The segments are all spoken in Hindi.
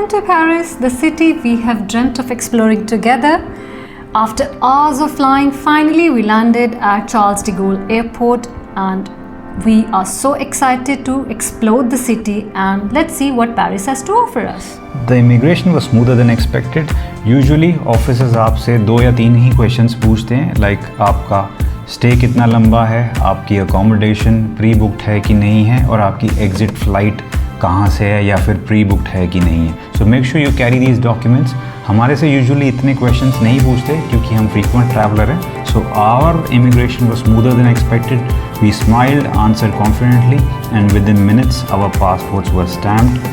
into Paris, the city we have dreamt of exploring together. After hours of flying, finally we landed at Charles de Gaulle Airport and we are so excited to explore the city and let's see what Paris has to offer us. The immigration was smoother than expected. Usually officers आपसे 2 या 3 ही questions पूछते हैं, like आपका स्टे कितना लंबा है, आपकी अकोमोडेशन प्री बुक्ड है कि नहीं है और आपकी एग्ज़िट फ़्लाइट कहाँ से है या फिर प्री बुक्ड है कि नहीं है. So make sure you carry these documents. हमारे से यूजुअली इतने क्वेश्चंस नहीं पूछते क्योंकि हम फ्रीक्वेंट ट्रैवलर हैं. So our immigration was smoother than expected. We smiled, answer confidently and within minutes our passports were stamped,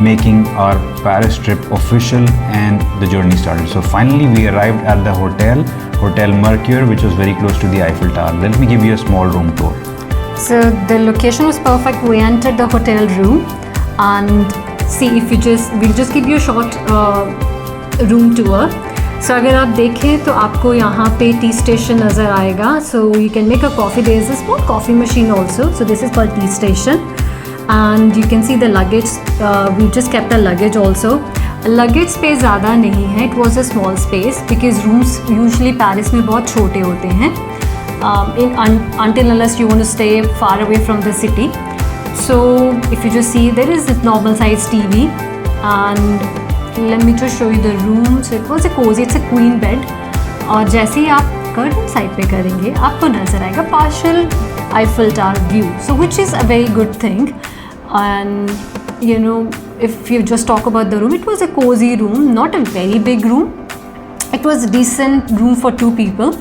making our Paris trip official and the journey started. So finally we arrived at the Hotel Mercure, which was very close to the Eiffel Tower. Let me give you a small room tour. So the location was perfect. We entered the hotel room and see if we'll just give you a short room tour. So अगर आप देखें तो आपको यहाँ पे टी स्टेशन नज़र आएगा. So you can make a coffee. There is a small coffee machine also. So this is called tea station. And you can see the luggage. We just kept the luggage also. Luggage space ज़्यादा नहीं है. It was a small space because rooms usually Paris में बहुत छोटे होते हैं. Until unless you want to stay far away from the city. So if you just see, there is a normal size TV. And let me just show you the room. So it was a cozy. It's a queen bed. और जैसे ही आप कर्टन साइड पे करेंगे आपको नज़र आएगा partial Eiffel Tower view. So which is a very good thing. And you know, if you just talk about the room, it was a cozy room, not a very big room. It was a decent room for 2 people.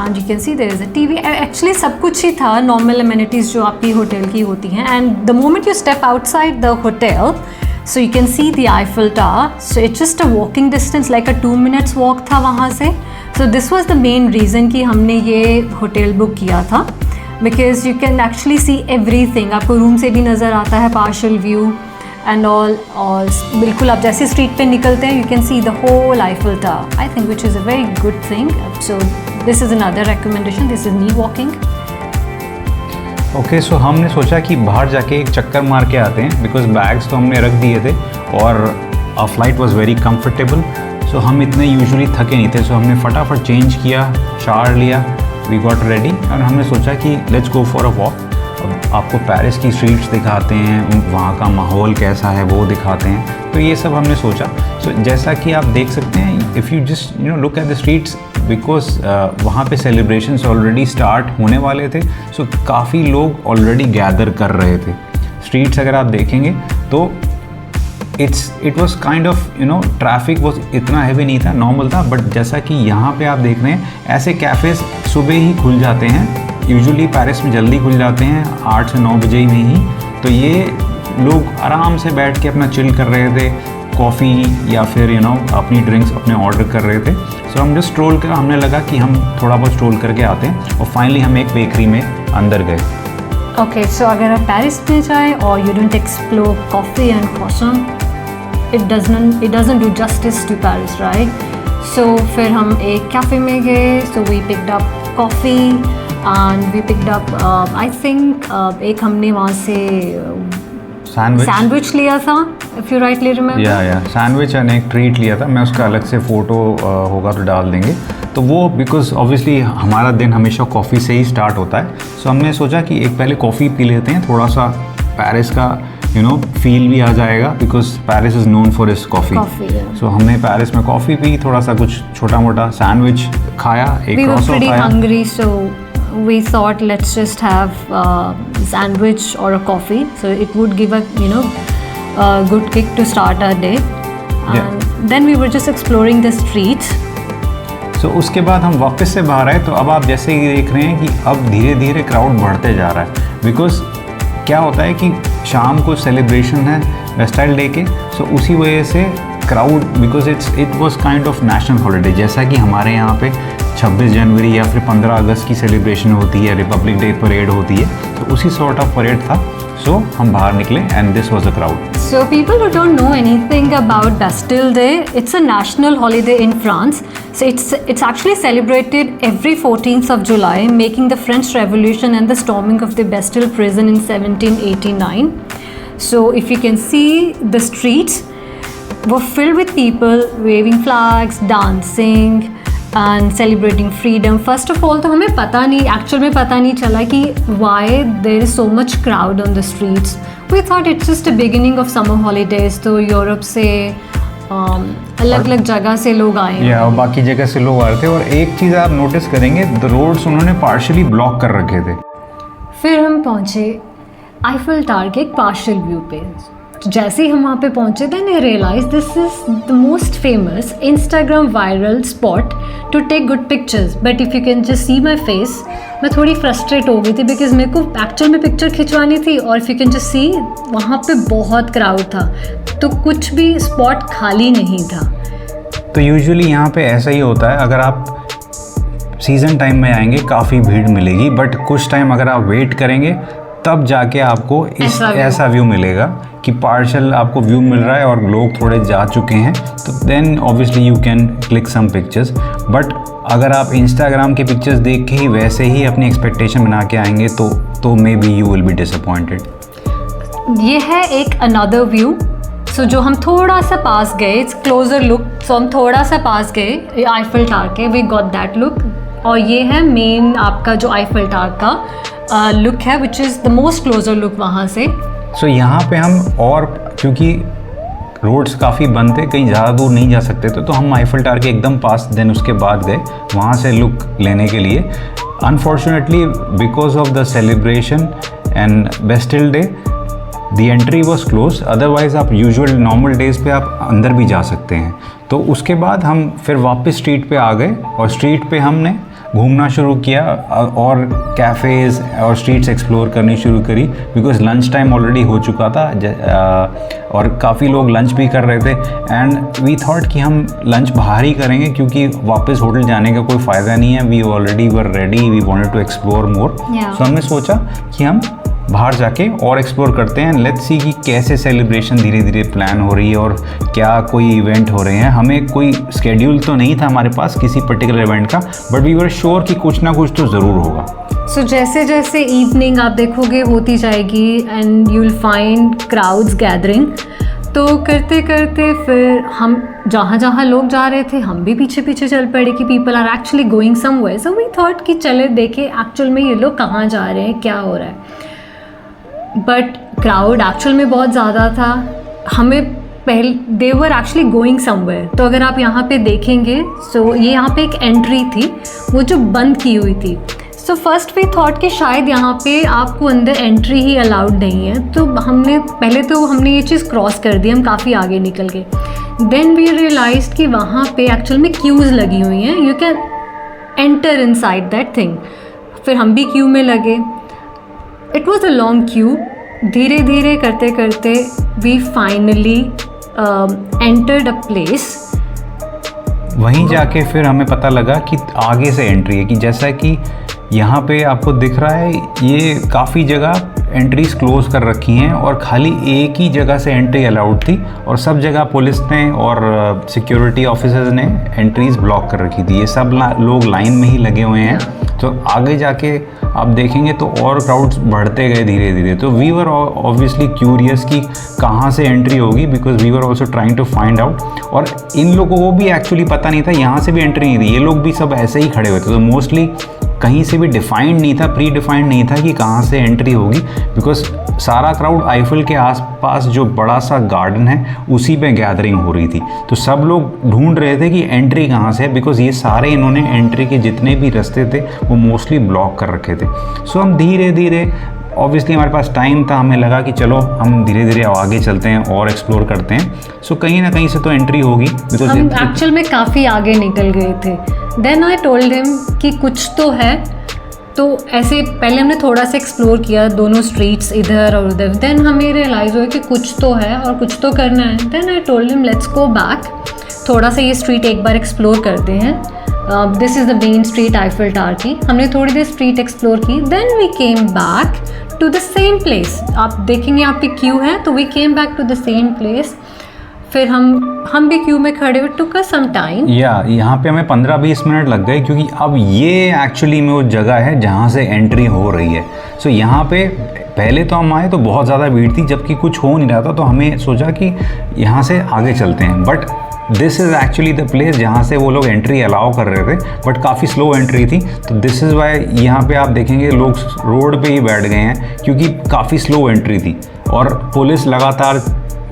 And you can see there is a TV. Actually सब कुछ ही था, normal amenities जो आपकी होटल की होती हैं. And the moment you step outside the hotel, so you can see the Eiffel Tower. So it's just a walking distance, like a 2 minutes walk था वहाँ से. So this was the main reason कि हमने ये होटल बुक किया था. Because you can actually see everything. आपको रूम से भी नज़र आता है partial view and all. और बिल्कुल आप जैसे स्ट्रीट पे निकलते हैं you can see the whole Eiffel Tower. I think which is a very good thing. So this is another recommendation. This is me walking. Okay, so हमने सोचा कि बाहर जाके एक चक्कर मार के आते हैं because bags तो हमने रख दिए थे और our flight was very comfortable. So हम इतने यूजुअली थके नहीं थे. So हमने फटाफट चेंज किया, शावर लिया, वी गॉट रेडी और हमने सोचा कि let's go for a walk. आपको पेरिस की स्ट्रीट्स दिखाते हैं, वहाँ का माहौल कैसा है वो दिखाते हैं. तो ये सब हमने सोचा. सो जैसा कि आप देख सकते हैं, if you just look at the streets, because वहाँ पे सेलिब्रेशंस ऑलरेडी स्टार्ट होने वाले थे. सो काफ़ी लोग ऑलरेडी गैदर कर रहे थे. स्ट्रीट्स अगर आप देखेंगे तो it was kind of traffic was इतना हैवी नहीं था, नॉर्मल था. बट जैसा कि यहाँ पे आप देख रहे हैं, ऐसे कैफ़ेज़ सुबह ही खुल जाते हैं. यूजुअली पेरिस में जल्दी खुल जाते हैं 8 से 9 बजे में ही. तो ये लोग आराम से बैठ के अपना चिल कर रहे थे, कॉफ़ी या फिर अपनी ड्रिंक्स अपने ऑर्डर कर रहे थे. सो हम जस्ट स्ट्रोल कर, हमने लगा कि हम थोड़ा बहुत स्ट्रोल करके आते हैं और फाइनली हम एक बेकरी में अंदर गए. ओके, सो अगर आप पेरिस में जाएँ और you don't explore coffee and croissant, it doesn't do justice to Paris, right? So फिर हम एक कैफ़े में गए. So we picked up coffee and we picked up I think एक हमने वहाँ से सैंडविच लिया था, if you rightly remember. या सैंडविच एंड एक ट्रीट लिया था. मैं उसका अलग से फ़ोटो होगा तो डाल देंगे. तो वो बिकॉज ऑब्वियसली हमारा दिन हमेशा कॉफ़ी से ही स्टार्ट होता है. सो हमने सोचा कि एक पहले कॉफ़ी पी लेते हैं, थोड़ा सा पेरिस का फील भी आ जाएगा because Paris is known for इस कॉफ़ी. सो हमने पेरिस में कॉफ़ी पी, थोड़ा सा कुछ छोटा मोटा सैंडविच खाया, एक क्रॉसो खाया. Hungry, so we thought let's just have sandwich or a coffee. So it would give a good kick to start our day. And then we were just exploring the streets. So उसके बाद हम वापस से बाहर आए. तो अब आप जैसे ही देख रहे हैं कि अब धीरे धीरे क्राउड बढ़ते जा रहा है. बिकॉज क्या होता है कि शाम को सेलिब्रेशन है बेस्टाइल डे के. सो उसी वजह से crowd, because it was kind of national holiday. जैसा कि हमारे यहाँ पे 26 जनवरी या फिर 15 अगस्त की सेलिब्रेशन होती है, रिपब्लिक डे परेड होती है, तो उसी सॉर्ट ऑफ परेड था. सो हम बाहर निकले and this was a crowd. So people who don't know anything about Bastille Day, it's a national holiday in France. So it's actually celebrated every 14th of July, making the French Revolution and the storming of the Bastille prison in 1789. So if you can see the streets, were filled with people waving flags, dancing and celebrating freedom. First of all तो हमें पता नहीं, एक्चुअल में पता नहीं चला कि why there is so much crowd on the streets. We thought it's just a beginning of summer holidays. तो यूरोप से अलग अलग जगह से लोग आए हैं और बाकी जगह से लोग आ रहे थे। और एक चीज़ आप नोटिस करेंगे, द रोड्स उन्होंने पार्शली ब्लॉक कर रखे थे। फिर हम पहुँचे आईफिल टावर के एक पार्शियल व्यू पे। जैसे ही हम वहाँ पे पहुँचे then I realise this is the most famous Instagram viral spot to take good pictures. But if you can just see my face, मैं थोड़ी फ्रस्ट्रेट हो गई थी बिकॉज मेरे को एक्चुअल में पिक्चर खिंचवानी थी और इफ़ यू कैन जस्ट सी वहाँ पे बहुत क्राउड था, तो कुछ भी स्पॉट खाली नहीं था। तो यूजुअली यहाँ पे ऐसा ही होता है, अगर आप सीज़न टाइम में आएंगे काफ़ी भीड़ मिलेगी, बट कुछ टाइम अगर आप वेट करेंगे तब जाके आपको ऐसा व्यू मिलेगा कि पार्शल आपको व्यू मिल रहा है और लोग थोड़े जा चुके हैं, तो then obviously you can click some pictures. But अगर आप इंस्टाग्राम की पिक्चर्स देख के ही वैसे ही अपनी एक्सपेक्टेशन बना के आएंगे तो may be you will be disappointed. ये है एक अनदर व्यू। सो जो हम थोड़ा सा पास गए, इट्स क्लोजर लुक, सो हम थोड़ा सा पास गए आईफिल टावर के, वी गॉट दैट लुक। और ये है मेन आपका जो आईफिल टावर का लुक है, which is the most closure look वहाँ से। सो यहाँ पे हम, और क्योंकि रोड्स काफ़ी बंद थे, कहीं ज़्यादा दूर नहीं जा सकते थे, तो हम आईफिल टावर के एकदम पास देन उसके बाद गए वहाँ से लुक लेने के लिए। Unfortunately because of the celebration and Bastille day the entry was close, otherwise आप यूजुअल नॉर्मल डेज़ पे आप अंदर भी जा सकते हैं। तो उसके बाद हम फिर वापस स्ट्रीट पे आ गए और स्ट्रीट पे हमने घूमना शुरू किया और कैफ़ेज़ और स्ट्रीट्स एक्सप्लोर करनी शुरू करी, बिकॉज लंच टाइम ऑलरेडी हो चुका था और काफ़ी लोग लंच भी कर रहे थे। एंड वी थॉट कि हम लंच बाहर ही करेंगे क्योंकि वापस होटल जाने का कोई फ़ायदा नहीं है। We already were ready, we wanted to explore more. So हमने सोचा कि हम बाहर जाके और एक्सप्लोर करते हैं, लेट्स सी कि कैसे सेलिब्रेशन धीरे धीरे प्लान हो रही है और क्या कोई इवेंट हो रहे हैं। हमें कोई स्केड्यूल तो नहीं था हमारे पास किसी पर्टिकुलर इवेंट का, बट वी वर श्योर कि कुछ ना कुछ तो ज़रूर होगा। सो जैसे जैसे इवनिंग आप देखोगे होती जाएगी and you will find crowds gathering, तो करते करते फिर हम जहाँ जहाँ लोग जा रहे थे हम भी पीछे पीछे चल पड़े कि people are actually going somewhere. So we thought कि चले देखे एक्चुअल में ये लोग कहाँ जा रहे हैं, क्या हो रहा है। बट क्राउड एक्चुअल में बहुत ज़्यादा था। हमें पहले दे वर एक्चुअली गोइंग समवेयर। तो अगर आप यहाँ पे देखेंगे, सो ये यहाँ पे एक एंट्री थी वो जो बंद की हुई थी। सो फर्स्ट वी थॉट कि शायद यहाँ पे आपको अंदर एंट्री ही अलाउड नहीं है, तो हमने ये चीज़ क्रॉस कर दी, हम काफ़ी आगे निकल गए। देन वी रियलाइज्ड कि वहाँ पे एक्चुअल में क्यूज़ लगी हुई हैं, you can enter inside that thing. फिर हम भी क्यू में लगे। It was a long queue. धीरे धीरे करते करते we finally entered a place. वहीं जाके फिर हमें पता लगा कि आगे से एंट्री है, कि जैसा कि यहाँ पे आपको दिख रहा है ये काफ़ी जगह एंट्रीज क्लोज कर रखी हैं और खाली एक ही जगह से एंट्री अलाउड थी और सब जगह पुलिस ने और सिक्योरिटी ऑफिसर्स ने एंट्रीज ब्लॉक कर रखी थी। ये सब लोग लाइन में ही लगे हुए हैं। तो आगे जाके आप देखेंगे तो और क्राउड्स बढ़ते गए धीरे धीरे। तो वी वर ऑब्वियसली क्यूरियस कि कहाँ से एंट्री होगी, because we were also trying to find out. और इन लोगों को भी एक्चुअली पता नहीं था यहाँ से भी एंट्री नहीं थी, ये लोग भी सब ऐसे ही खड़े हुए थे। तो मोस्टली कहीं से भी डिफाइंड नहीं था, प्री डिफाइंड नहीं था कि कहाँ से एंट्री होगी, बिकॉज सारा क्राउड आईफिल के आसपास जो बड़ा सा गार्डन है उसी पे गैदरिंग हो रही थी। तो सब लोग ढूंढ रहे थे कि एंट्री कहाँ से है, बिकॉज ये सारे इन्होंने एंट्री के जितने भी रास्ते थे वो मोस्टली ब्लॉक कर रखे थे। सो हम धीरे धीरे, ऑब्वियसली हमारे पास टाइम था, हमें लगा कि चलो हम धीरे धीरे आगे चलते हैं और एक्सप्लोर करते हैं। सो कहीं ना कहीं से तो एंट्री होगी, बिकॉज हम एक्चुअल में काफ़ी आगे निकल गए थे। देन आई टोल्ड हिम कि कुछ तो है। तो ऐसे पहले हमने थोड़ा सा एक्सप्लोर किया दोनों स्ट्रीट्स इधर और उधर। देन हमें रियलाइज़ हुआ कि कुछ तो है और कुछ तो करना है। Then I told him let's go back, थोड़ा सा ये स्ट्रीट एक बार एक्सप्लोर करते हैं। This is the main street Eiffel tower की। हमने थोड़ी देर स्ट्रीट एक्सप्लोर की। Then we came back to the same place. आप देखेंगे यहाँ पे क्यू है, तो we came back to the same place. फिर हम भी क्यू में खड़े हुए, टुक अस सम टाइम। यहाँ पे हमें 15-20 मिनट लग गए, क्योंकि अब ये एक्चुअली में वो जगह है जहाँ से एंट्री हो रही है। सो यहाँ पे पहले तो हम आए तो बहुत ज़्यादा भीड़ थी, जबकि कुछ हो नहीं रहा था, तो हमें सोचा कि यहाँ से आगे चलते हैं। But this is actually the place जहाँ से वो लोग एंट्री अलाउ कर रहे थे, बट काफ़ी स्लो एंट्री थी। तो दिस इज़ वाई यहाँ पे आप देखेंगे लोग रोड पे ही बैठ गए हैं, क्योंकि काफ़ी स्लो एंट्री थी और पुलिस लगातार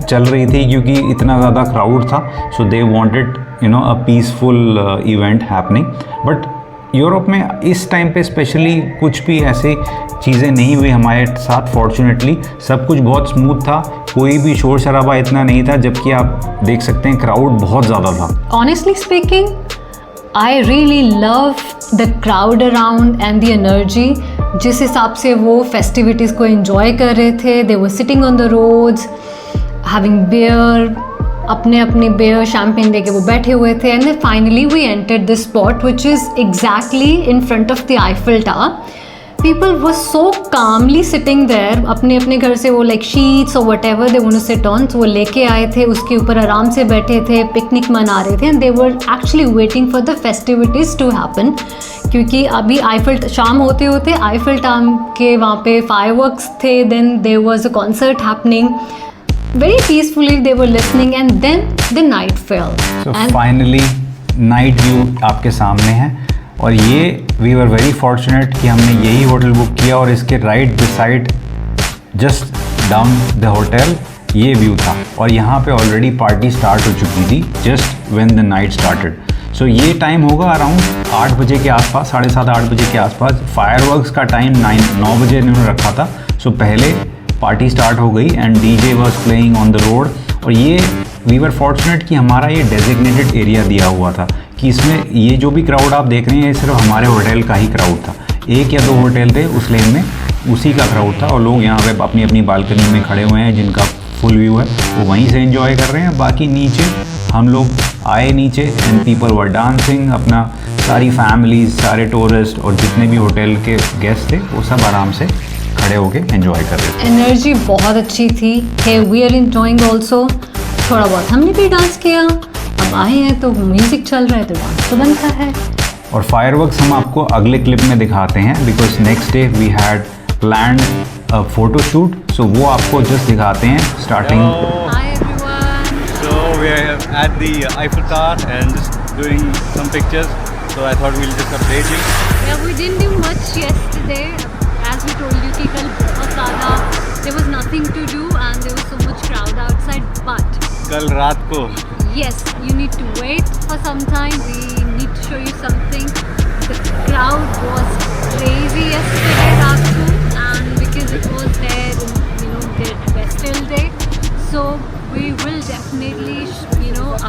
चल रही थी क्योंकि इतना ज़्यादा क्राउड था। So they wanted a peaceful event happening. But Europe में इस टाइम पे स्पेशली कुछ भी ऐसी चीज़ें नहीं हुई हमारे साथ। फॉर्चुनेटली सब कुछ बहुत स्मूथ था, कोई भी शोर शराबा इतना नहीं था, जबकि आप देख सकते हैं क्राउड बहुत ज़्यादा था। Honestly speaking, I really love the crowd around and the energy. जिस हिसाब से वो फेस्टिविटीज़ को enjoy कर रहे थे, they were sitting on the roads, having beer, अपने beer champagne लेके वो बैठे हुए थे। And then finally we entered this spot which is exactly in front of the Eiffel Tower. People were so calmly sitting there, अपने घर से वो like sheets or whatever they want to sit on, so वो लेके आए थे, उसके ऊपर आराम से बैठे थे, पिकनिक मना रहे थे। And they were actually waiting for the festivities to happen, क्योंकि अभी आईफिल शाम होते होते आईफिल टावर के वहाँ पे fireworks थे, then there was a concert happening. Very peacefully they were listening, and then the night fell. So and finally night view आपके सामने है, और ये वी वर वेरी फॉर्चुनेट कि हमने यही होटल बुक किया और इसके right beside just down the hotel ये व्यू था। और यहाँ पे ऑलरेडी पार्टी स्टार्ट हो चुकी थी just when the night started. So ये टाइम होगा अराउंड 8 बजे के आसपास, 7:30-8 बजे के आसपास। फायरवर्क्स का टाइम 9 बजे इन्होंने रखा था। सो पहले पार्टी स्टार्ट हो गई and DJ was playing on the road. और ये वी वर फॉर्चुनेट कि हमारा ये डेजिग्नेटेड एरिया दिया हुआ था कि इसमें ये जो भी क्राउड आप देख रहे हैं ये सिर्फ हमारे होटल का ही क्राउड था। 1 या 2 होटल थे उस लेन में, उसी का क्राउड था, और लोग यहाँ पे अपनी अपनी बालकनी में खड़े हुए हैं जिनका फुल व्यू है, वो वहीं से एंजॉय कर रहे हैं। बाकी नीचे हम लोग आए नीचे एंड पीपल वर डांसिंग, अपना सारी फैमिलीज, सारे टूरिस्ट और जितने भी होटल के गेस्ट थे वो सब आराम से खड़े होके एंजॉय कर रहे थे। एनर्जी बहुत अच्छी थी। हे वी आर एंजॉइंग ऑल्सो। थोड़ा बहुत हमने भी डांस किया। अब आए हैं तो म्यूजिक चल रहा है तो डांस तो बनता है। और फायरवर्क्स हम आपको अगले क्लिप में दिखाते हैं, because next day we had planned a photo shoot. So वो आपको जस्ट दिखाते हैं starting. Hi everyone. So we are at the Eiffel Tower and just doing some pictures. So I thought we'll just update you. Yeah, we didn't do much yesterday. As we told you कि कल बहुत ज़्यादा there was nothing to do and there was so much crowd outside. But कल रात को yes, you need to wait for some time. We need to show you something. The crowd was crazy yesterday रात को, and because it was their Bastille Day, so we will definitely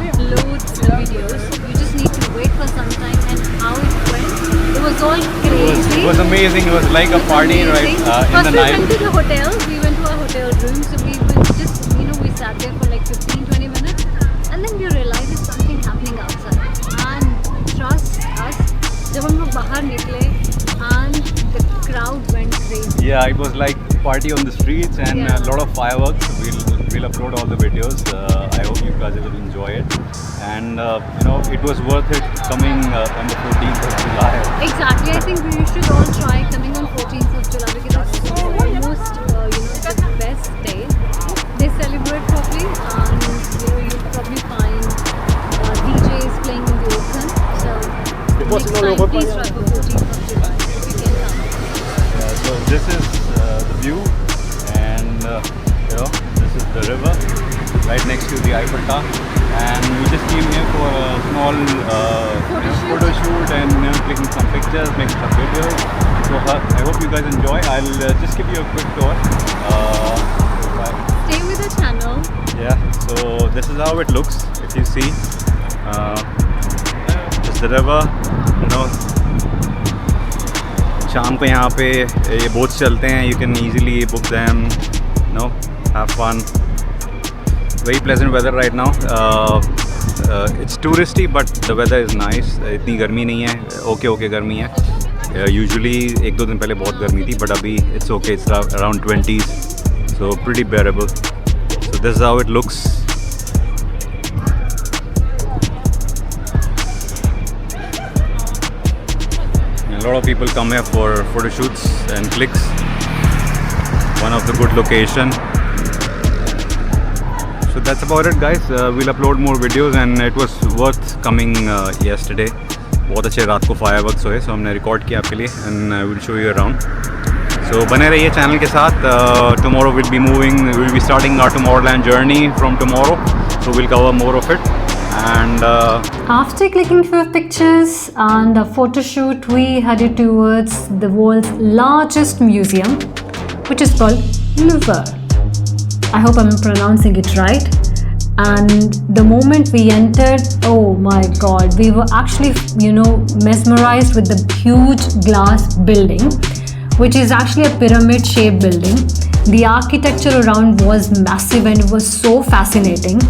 upload the videos. You just need to wait for some time. And how it went, it was all crazy. it was amazing. It was like a party right in First the we night. went to the hotel. We went to our hotel room. So we was just we sat there for like 15-20 minutes, and then we realized something happening outside. And trust us, जब हम लोग बाहर निकले and the crowd went crazy. Yeah, it was like party on the streets and Yeah. a lot of fireworks. We'll upload all the videos. I hope you guys will enjoy it. And it was worth it coming on the 14th of July. Exactly. I think we should all try coming on 14th of July because it's almost the best day. They celebrate properly, and you'll probably find DJs playing in the open. So next time, please try for 14th of July. You can come. So this is the view, and this is the river right next to the Eiffel Tower. And we just came here for a small photo shoot and clicking some pictures, making some videos. So I hope you guys enjoy. I'll just give you a quick tour. Stay with the channel. Yeah, so this is how it looks. If you see, just the river. शाम को यहाँ पे ये बोट्स चलते हैं. You can easily book them. Have fun. Very pleasant weather right now. It's touristy, but the weather is nice. इतनी गर्मी नहीं है. Okay गर्मी है. Usually 1-2 दिन पहले बहुत गर्मी थी, but अभी it's okay. It's around 20s, so pretty bearable. So this is how it looks. A lot of people come here for photo shoots and clicks. One of the good location. So that's about it, guys. We'll upload more videos and it was worth coming yesterday. बहुत अच्छे रात को फायरवर्क्स हुए, so हमने रिकॉर्ड किया आपके लिए and we'll show you around. So बने रहिए चैनल के साथ. Tomorrow we'll be starting our Tomorrowland journey from tomorrow. So we'll cover more of it. And after clicking few pictures and a photo shoot, we headed towards the world's largest museum, which is called Louvre. I hope I'm pronouncing it right. And the moment we entered, oh my god, we were actually, mesmerized with the huge glass building, which is actually a pyramid shaped building. The architecture around was massive and it was so fascinating.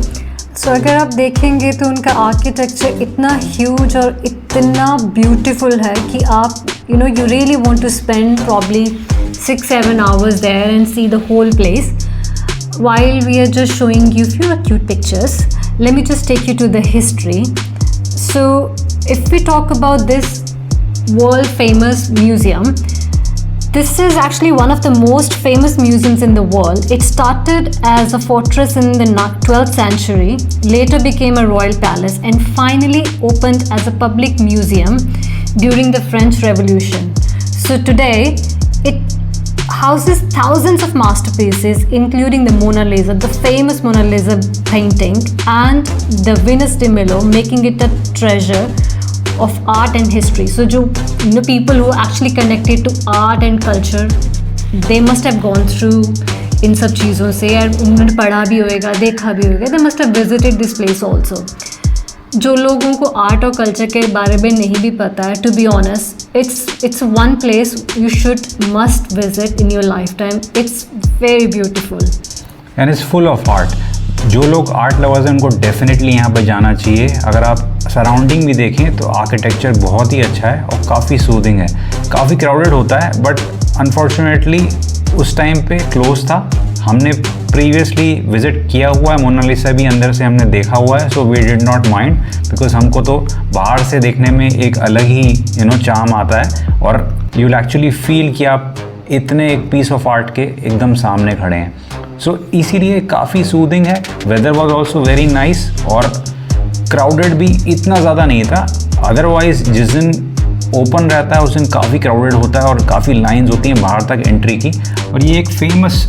So अगर आप देखेंगे तो उनका आर्किटेक्चर इतना ह्यूज और इतना ब्यूटीफुल है कि आप you really want to spend probably 6-7 hours there and see the whole place. While we are just showing you few cute pictures, let me just take you to the history. So if we talk about this world famous museum, this is actually one of the most famous museums in the world. It started as a fortress in the 12th century, later became a royal palace, and finally opened as a public museum during the French Revolution. So today, it houses thousands of masterpieces, including the Mona Lisa, the famous Mona Lisa painting, and the Venus de Milo, making it a treasure of art and history. So people who are actually connected to art and culture, they must have gone through इन सब चीज़ों से, और उन्होंने पढ़ा भी होएगा, देखा भी होएगा. They must have visited this place also. जो लोगों को आर्ट और कल्चर के बारे में नहीं भी पता है, to be honest, it's one place you must visit in your lifetime. It's very beautiful. And it's full of art. जो लोग आर्ट लवर्स हैं उनको डेफिनेटली यहाँ पर जाना चाहिए. अगर आप सराउंडिंग भी देखें तो आर्किटेक्चर बहुत ही अच्छा है और काफ़ी सूदिंग है. काफ़ी क्राउडेड होता है बट अनफॉर्चुनेटली उस टाइम पे क्लोज था. हमने प्रीवियसली विज़िट किया हुआ है, मोनालिसा भी अंदर से हमने देखा हुआ है, so we did not mind because हमको तो बाहर से देखने में एक अलग ही चार्म आता है और यू विल एक्चुअली फील कि आप इतने एक पीस ऑफ आर्ट के एकदम सामने खड़े हैं. सो इसीलिए काफ़ी सूदिंग है. Weather was also very nice और क्राउडेड भी इतना ज़्यादा नहीं था. अदरवाइज जिस दिन ओपन रहता है उस दिन काफ़ी क्राउडेड होता है और काफ़ी लाइंस होती हैं बाहर तक एंट्री की. और ये एक फेमस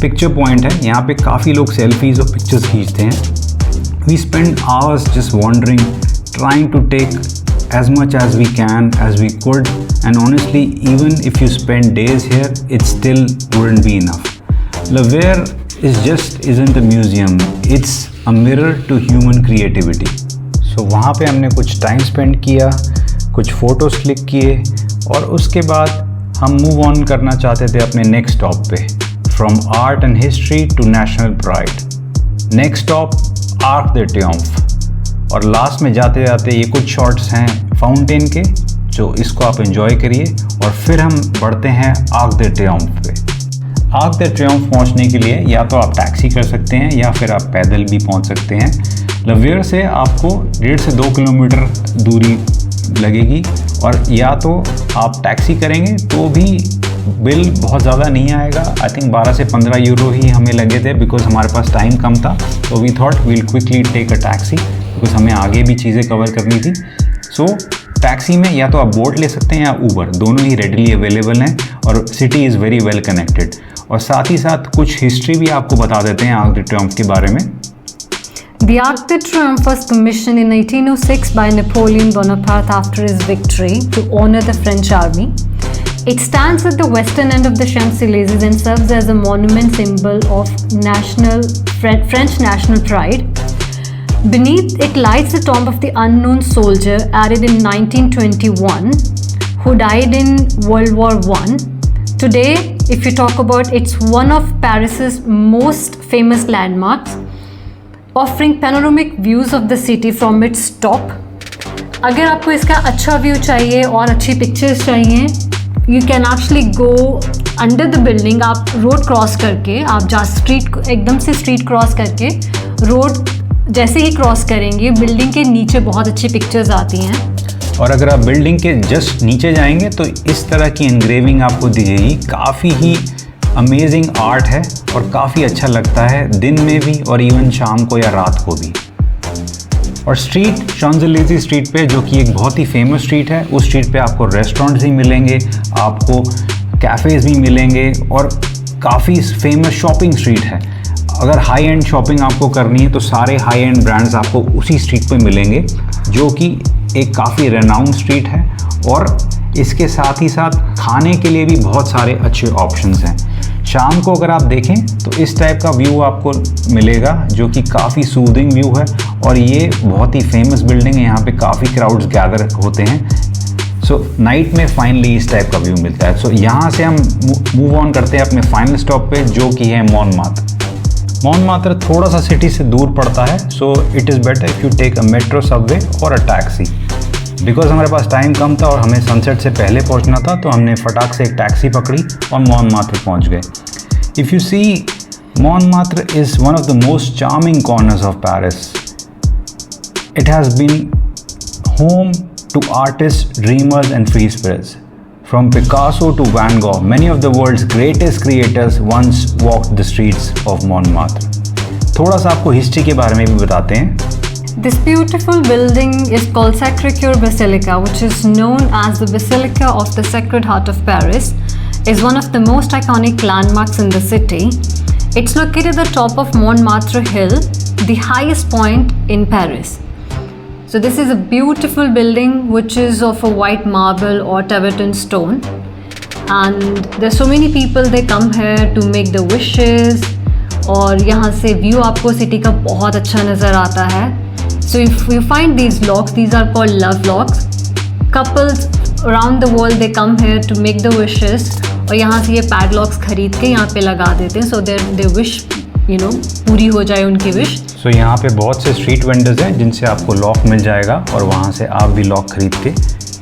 पिक्चर पॉइंट है. यहाँ पे काफ़ी लोग सेल्फीज़ और पिक्चर्स खींचते हैं. We spend hours just wandering, trying to take as much as we can, as we could, and honestly even if you spend days here it still wouldn't be enough. Louvre isn't a museum, it's a mirror to human creativity. So वहाँ पे हमने कुछ टाइम स्पेंड किया, कुछ फ़ोटोज़ क्लिक किए और उसके बाद हम मूव ऑन करना चाहते थे अपने नेक्स्ट स्टॉप पे. From art and history to national pride. Next stop arc de triomphe. और लास्ट में जाते जाते ये कुछ शॉट्स हैं फाउंटेन के, जो इसको आप एंजॉय करिए और फिर हम बढ़ते हैं आर्क द ट्रियम्फ पे. आर्क द ट्रियम्फ पहुंचने के लिए या तो आप टैक्सी कर सकते हैं या फिर आप पैदल भी पहुंच सकते हैं. लवियर से आपको 1.5 से 2 किलोमीटर दूरी लगेगी और या तो आप टैक्सी करेंगे तो भी बिल बहुत ज़्यादा नहीं आएगा. आई थिंक 12 से 15 यूरो ही हमें लगे थे बिकॉज हमारे पास टाइम कम था. तो we thought we'll quickly take a taxi because हमें आगे भी चीज़ें कवर करनी थी. सो टैक्सी में या तो आप बोट ले सकते हैं या ऊबर, दोनों ही रेडली अवेलेबल हैं और city is very well connected. और साथ ही साथ कुछ हिस्ट्री भी आपको बता देते हैं आर्क द ट्रियम्फ के बारे में. The Arc de Triomphe was commissioned in 1806 by Napoleon Bonaparte after his victory to honor the French army. It stands at the western end of the Champs-Élysées and serves as a monument symbol of French national pride. Beneath it lies the tomb of the unknown soldier added in 1921 who died in World War I. Today, if you talk about, it's one of Paris's most famous landmarks, offering panoramic views of the city from its top. अगर आपको इसका अच्छा व्यू चाहिए और अच्छी पिक्चर्स चाहिए, you can actually go under the building. आप रोड क्रॉस करके, आप जहाँ एकदम से स्ट्रीट क्रॉस करके रोड जैसे ही क्रॉस करेंगे बिल्डिंग के नीचे बहुत अच्छी पिक्चर्स आती हैं. और अगर आप बिल्डिंग के जस्ट नीचे जाएंगे तो इस तरह की एनग्रेविंग आपको दिखेगी। काफ़ी ही अमेजिंग आर्ट है और काफ़ी अच्छा लगता है दिन में भी और इवन शाम को या रात को भी। और स्ट्रीट शॉन्ज़ेलिज़े स्ट्रीट पे, जो कि एक बहुत ही फेमस स्ट्रीट है, उस स्ट्रीट पे आपको रेस्टोरेंट्स भी मिलेंगे, आपको कैफ़ेज़ भी मिलेंगे और काफ़ी फेमस शॉपिंग स्ट्रीट है। अगर हाई एंड शॉपिंग आपको करनी है तो सारे हाई एंड ब्रांड्स आपको उसी स्ट्रीट पे मिलेंगे, जो कि एक काफ़ी रेनाउंड स्ट्रीट है। और इसके साथ ही साथ खाने के लिए भी बहुत सारे अच्छे ऑप्शंस हैं। शाम को अगर आप देखें तो इस टाइप का व्यू आपको मिलेगा, जो कि काफ़ी सूदिंग व्यू है। और ये बहुत ही फेमस बिल्डिंग है, यहाँ पे काफ़ी क्राउड्स गैदर होते हैं। सो नाइट में फाइनली इस टाइप का व्यू मिलता है। सो यहाँ से हम मूव ऑन करते हैं अपने फाइनल स्टॉप पे, जो कि है मॉनमार्त्र। मॉनमार्त्र थोड़ा सा सिटी से दूर पड़ता है, so it is better if you take a metro, subway और अ टैक्सी। बिकॉज हमारे पास टाइम कम था और हमें सनसेट से पहले पहुंचना था, तो हमने फटाक से एक टैक्सी पकड़ी और मॉनमार्त्र पहुंच गए। If you see, Montmartre is one of the most charming corners of Paris. It has been home to artists, dreamers and free spirits. From Picasso to Van Gogh, many of the world's greatest creators once walked the streets of Montmartre. थोड़ा सा आपको हिस्ट्री के बारे में भी बताते हैं। This beautiful building is called Sacré-Cœur Basilica, which is known as the Basilica of the Sacred Heart of Paris, is one of the most iconic landmarks in the city. It's located at the top of Montmartre Hill, the highest point in Paris. So this is a beautiful building which is of a white marble or Tibetan stone, and there's so many people, they come here to make the wishes. और यहाँ से व्यू आपको सिटी का बहुत अच्छा नज़र आता है। So if you find these locks, these are called love locks. Couples around the world they come here to make the wishes, और यहाँ से ये padlocks खरीद के यहाँ पे लगा देते हैं, so they wish, पूरी हो जाए उनकी विश। सो यहाँ पे बहुत से स्ट्रीट वेंडर्स हैं जिनसे आपको लॉक मिल जाएगा और वहाँ से आप भी लॉक खरीद के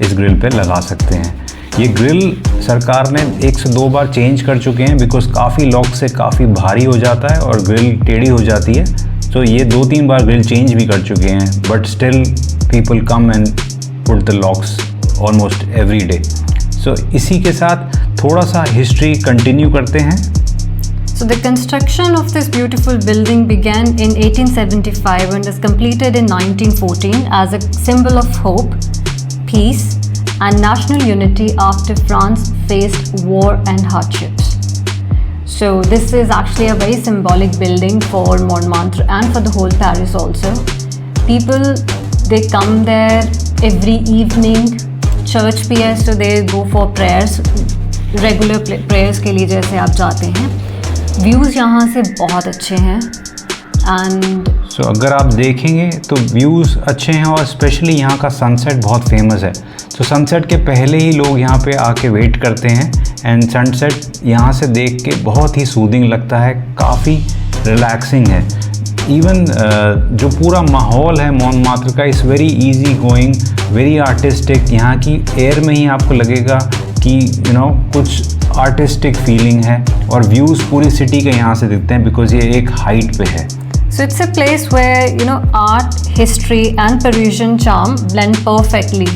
इस ग्रिल पे लगा सकते हैं। ये ग्रिल सरकार ने 1 से 2 बार चेंज कर चुके हैं, बिकॉज काफ़ी लॉक से काफ़ी भारी हो जाता है और ग्रिल टेढ़ी हो जाती है। तो ये 2-3 बार ग्रिल चेंज भी कर चुके हैं, but still people come and put the locks almost every day. So इसी के साथ थोड़ा सा हिस्ट्री कंटिन्यू करते हैं। So the construction of this beautiful building began in 1875 and was completed in 1914 as a symbol of hope, peace and national unity after France faced war and hardships. So this is actually a very symbolic building for Montmartre and for the whole Paris also. People, they come there every evening. Church भी है, so they go for prayers, regular prayers के लिए जैसे आप जाते हैं। व्यूज़ यहाँ से बहुत अच्छे हैं एंड सो अगर आप देखेंगे तो व्यूज़ अच्छे हैं और स्पेशली यहाँ का सनसेट बहुत फेमस है। तो सनसेट के पहले ही लोग यहाँ पे आके वेट करते हैं एंड सनसेट यहाँ से देख के बहुत ही सूदिंग लगता है, काफ़ी रिलैक्सिंग है। इवन जो पूरा माहौल है मॉनमार्त्र का is very easy going, very artistic. यहाँ की एयर में ही आपको लगेगा कि कुछ आर्टिस्टिक फीलिंग है और व्यूज़ पूरी सिटी के यहाँ से दिखते हैं, बिकॉज ये एक हाइट पे है। So it's a place where art, history and Parisian charm blend perfectly.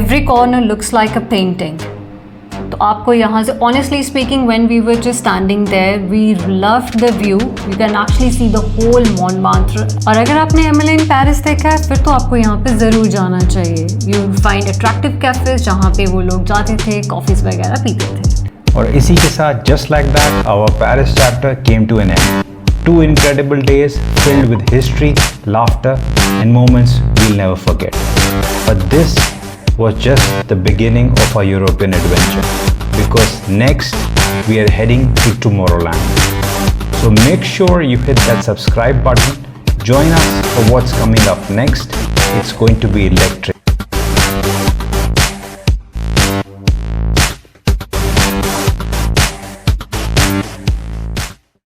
Every corner looks like a painting. तो आपको यहाँ से honestly speaking, when we were just standing there, we loved the view. You can actually see the whole Montmartre. और अगर आपने Emily in Paris देखा है फिर तो आपको यहाँ पे ज़रूर जाना चाहिए। You find attractive cafes जहाँ पे वो लोग जाते थे, कॉफ़ीज़ वगैरह पीते थे। और इसी के साथ just like that our Paris chapter came to an end. 2 incredible days filled with history, laughter and moments we'll never forget. But this was just the beginning of our European adventure, because next we are heading to Tomorrowland. So make sure you hit that subscribe button. Join us for what's coming up next. It's going to be electric.